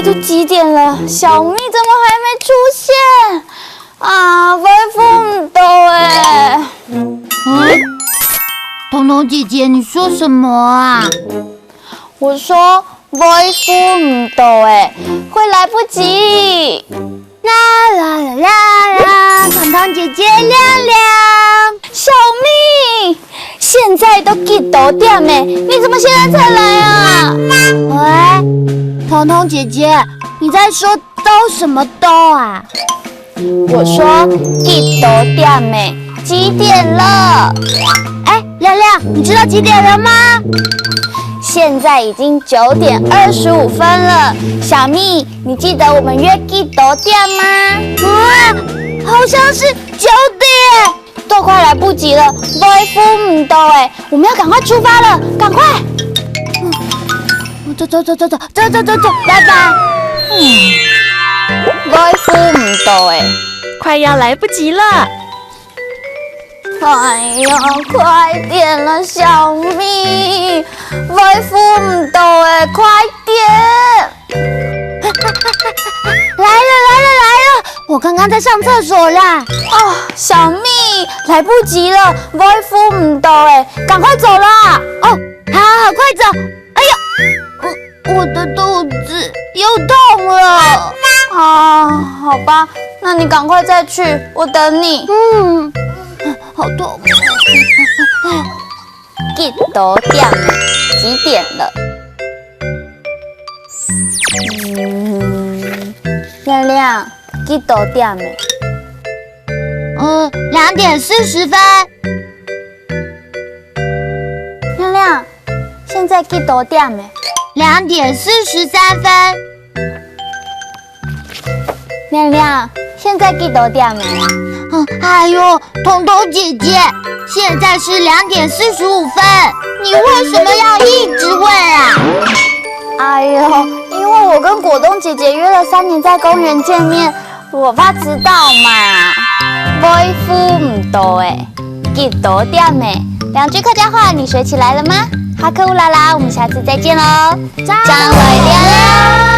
都几点了？小蜜怎么还没出现？啊，微风唔到哎！彤彤姐姐，你说什么啊？我说微风唔到哎，会来不及。啦啦啦啦啦！彤彤姐姐亮亮，小蜜，现在都几多点哎？你怎么现在才来啊？喂，彤彤姐姐，你在说兜什么兜啊？我说几多点哎？几点了？哎，亮亮，你知道几点了吗？现在已经9点25分了。小蜜，你记得我们约几多点吗？好像是9点。都快来不及了，微风唔到哎，我们要赶快出发了，赶快！走，拜拜。微风唔到哎，快要来不及了。哎呦，快点了，小蜜，微风唔到哎，快点！来了！我刚刚在上厕所啦。哦，小蜜，来不及了，微风唔到哎，赶快走啦！哦，好，快走！哎呦，我的肚子又痛了。啊，好吧，那你赶快再去，我等你。好痛。几多点了？几点了？亮亮，几多点了？2点40分。亮亮，现在几多点了？2点43分。亮亮，现在几多点了？哎呦，彤彤姐姐，现在是2点45分，你为什么要一直问啊？哎呦，因为我跟果冻姐姐约了3点在公园见面，我怕迟到嘛。微风唔到哎，几多点哎？2句客家话你学起来了吗？哈克乌拉拉，我们下次再见喽！张伟亮亮。